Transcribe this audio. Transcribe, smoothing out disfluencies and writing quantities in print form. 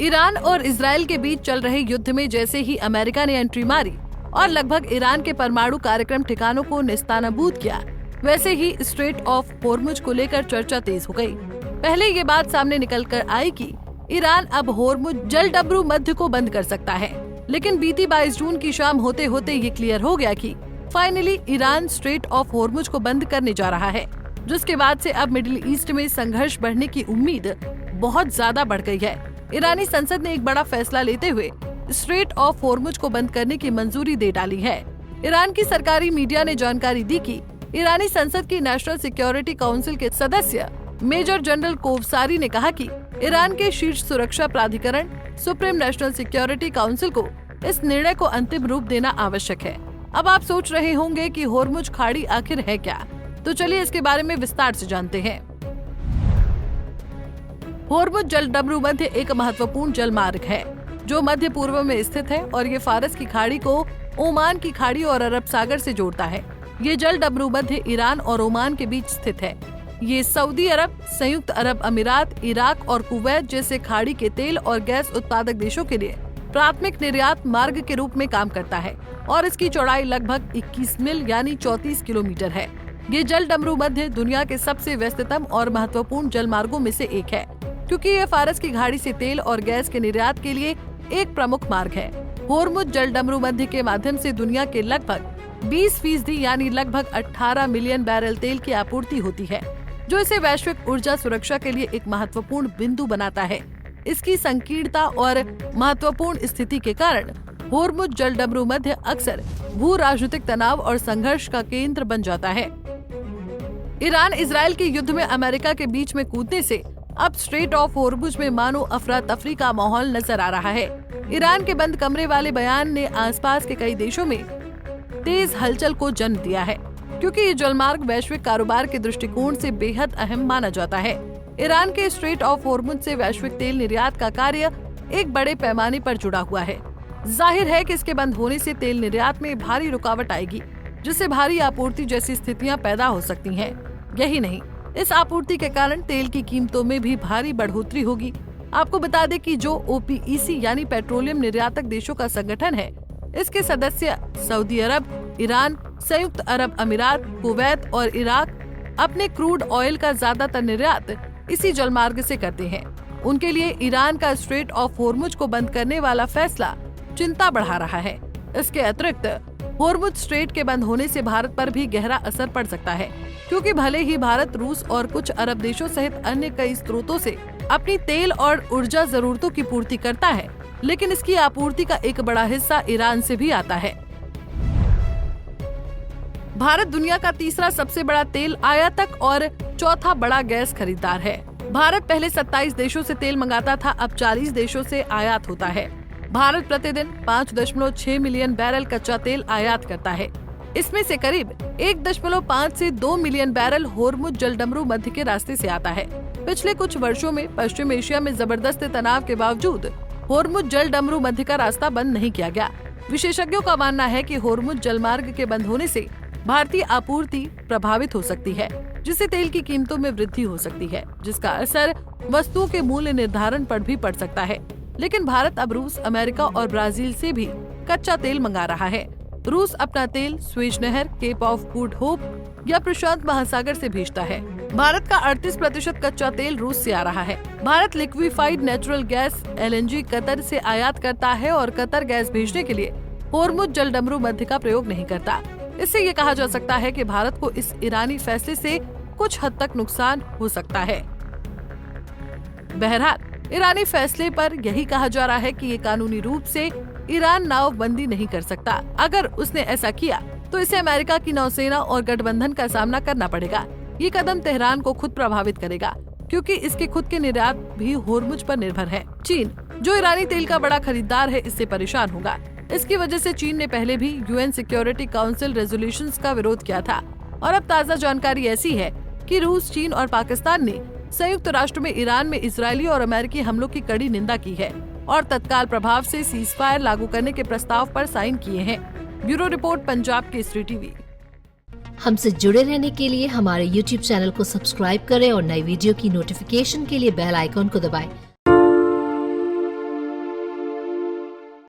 Iran और Israel के बीच चल रहे युद्ध में जैसे ही अमेरिका ने एंट्री मारी और लगभग ईरान के परमाणु कार्यक्रम ठिकानों को नेस्तनाबूद किया, वैसे ही स्ट्रेट ऑफ होर्मुज को लेकर चर्चा तेज हो गई। पहले ये बात सामने निकल कर आई कि ईरान अब होर्मुज जलडमरू मध्य को बंद कर सकता है, लेकिन बीती 22 जून की शाम होते होते ये क्लियर हो गया कि finally Iran straight of Hormuz को बंद करने जा रहा है, जिसके बाद से अब मिडिल ईस्ट में संघर्ष बढ़ने की उम्मीद बहुत ज्यादा बढ़ गई है। ईरानी संसद ने एक बड़ा फैसला लेते हुए स्ट्रेट ऑफ होर्मुज को बंद करने की मंजूरी दे डाली है। ईरान की सरकारी मीडिया ने जानकारी दी कि ईरानी संसद की नेशनल सिक्योरिटी काउंसिल के सदस्य मेजर जनरल कोवसारी ने कहा कि ईरान के शीर्ष सुरक्षा प्राधिकरण सुप्रीम नेशनल सिक्योरिटी काउंसिल को इस निर्णय को अंतिम रूप देना आवश्यक है। अब आप सोच रहे होंगे कि होर्मुज खाड़ी आखिर है क्या, तो चलिए इसके बारे में विस्तार से जानते हैं। होर्मुज जलडमरू मध्य एक महत्वपूर्ण जल मार्ग है जो मध्य पूर्व में स्थित है और ये फारस की खाड़ी को ओमान की खाड़ी और अरब सागर से जोड़ता है। ये जलडमरू मध्य ईरान और ओमान के बीच स्थित है। ये सऊदी अरब, संयुक्त अरब अमीरात, इराक और कुवैत जैसे खाड़ी के तेल और गैस उत्पादक देशों के लिए प्राथमिक निर्यात मार्ग के रूप में काम करता है और इसकी चौड़ाई लगभग 21 मील यानी 34 किलोमीटर है। ये जलडमरू मध्य दुनिया के सबसे व्यस्ततम और महत्वपूर्ण जल मार्गों में से एक है, क्योंकि ये फारस की खाड़ी से तेल और गैस के निर्यात के लिए एक प्रमुख मार्ग है। होर्मुज जलडमरू मध्य के माध्यम से दुनिया के लगभग 20% यानी लगभग 18 मिलियन बैरल तेल की आपूर्ति होती है, जो इसे वैश्विक ऊर्जा सुरक्षा के लिए एक महत्वपूर्ण बिंदु बनाता है। इसकी संकीर्णता और महत्वपूर्ण स्थिति के कारण होर्मुज जलडमरू मध्य अक्सर भू राजनीतिक तनाव और संघर्ष का केंद्र बन जाता है। ईरान इजरायल के युद्ध में अमेरिका के बीच में कूदने से अब स्ट्रेट ऑफ होर्मुज में मानो अफरा तफरी का माहौल नजर आ रहा है। ईरान के बंद कमरे वाले बयान ने आसपास के कई देशों में तेज हलचल को जन्म दिया है, क्योंकि ये जलमार्ग वैश्विक कारोबार के दृष्टिकोण से बेहद अहम माना जाता है। ईरान के स्ट्रेट ऑफ होर्मुज से वैश्विक तेल निर्यात का कार्य एक बड़े पैमाने पर जुड़ा हुआ है। जाहिर है कि इसके बंद होने से तेल निर्यात में भारी रुकावट आएगी, जिससे भारी आपूर्ति जैसी स्थितियां पैदा हो सकती हैं। यही नहीं, इस आपूर्ति के कारण तेल की कीमतों में भी भारी बढ़ोतरी होगी। आपको बता दें कि जो OPEC यानी पेट्रोलियम निर्यातक देशों का संगठन है, इसके सदस्य सऊदी अरब, ईरान, संयुक्त अरब अमीरात, कुवैत और इराक अपने क्रूड ऑयल का ज्यादातर निर्यात इसी जलमार्ग से करते हैं। उनके लिए ईरान का स्ट्रेट ऑफ होर्मुज को बंद करने वाला फैसला चिंता बढ़ा रहा है। इसके अतिरिक्त होर्मुज स्ट्रेट के बंद होने से भारत पर भी गहरा असर पड़ सकता है, क्योंकि भले ही भारत, रूस और कुछ अरब देशों सहित अन्य कई स्रोतों से अपनी तेल और ऊर्जा जरूरतों की पूर्ति करता है, लेकिन इसकी आपूर्ति का एक बड़ा हिस्सा ईरान से भी आता है। भारत दुनिया का तीसरा सबसे बड़ा तेल आयातक और चौथा बड़ा गैस खरीदार है। भारत पहले 27 देशों से तेल मंगाता था, अब 40 देशों से आयात होता है। भारत प्रतिदिन 5.6 मिलियन बैरल कच्चा तेल आयात करता है। इसमें से करीब 1.5 से 2 मिलियन बैरल होर्मुज जलडमरू मध्य के रास्ते से आता है। पिछले कुछ वर्षों में पश्चिम एशिया में जबरदस्त तनाव के बावजूद होर्मुज जलडमरू मध्य का रास्ता बंद नहीं किया गया। विशेषज्ञों का मानना है कि होर्मुज जलमार्ग के बंद होने से भारतीय आपूर्ति प्रभावित हो सकती है, जिससे तेल की कीमतों में वृद्धि हो सकती है, जिसका असर वस्तुओं के मूल्य निर्धारण पर भी पड़ सकता है। लेकिन भारत अब रूस, अमेरिका और ब्राजील से भी कच्चा तेल मंगा रहा है। रूस अपना तेल स्वेज नहर, केप ऑफ गुड होप या प्रशांत महासागर से भेजता है। भारत का 38% कच्चा तेल रूस से आ रहा है। Bharat liquefied natural gas LNG Qatar से आयात करता है और कतर गैस भेजने के लिए होर्मुज जलडमरू मध्य का प्रयोग नहीं करता। इससे ये कहा जा सकता है कि भारत को इस ईरानी फैसले से कुछ हद तक नुकसान हो सकता है। बहरहाल ईरानी फैसले पर यही कहा जा रहा है कि ये कानूनी रूप से ईरान नावबंदी नहीं कर सकता। अगर उसने ऐसा किया तो इसे अमेरिका की नौसेना और गठबंधन का सामना करना पड़ेगा। ये कदम तेहरान को खुद प्रभावित करेगा, क्योंकि इसके खुद के निर्यात भी होर्मुज पर निर्भर है। चीन, जो ईरानी तेल का बड़ा खरीदार है, इससे परेशान होगा। इसकी वजह से चीन ने पहले भी UN सिक्योरिटी काउंसिल रेजोल्यूशंस का विरोध किया था और अब ताज़ा जानकारी ऐसी है कि रूस, चीन और पाकिस्तान ने संयुक्त राष्ट्र में ईरान में इजरायली और अमेरिकी हमलों की कड़ी निंदा की है और तत्काल प्रभाव से सीज़फायर लागू करने के प्रस्ताव पर साइन किए हैं। Bureau report, Punjab Kesari TV. हमसे जुड़े रहने के लिए हमारे YouTube चैनल को सब्सक्राइब करें और नई वीडियो की नोटिफिकेशन के लिए बेल आइकॉन को दबाएं।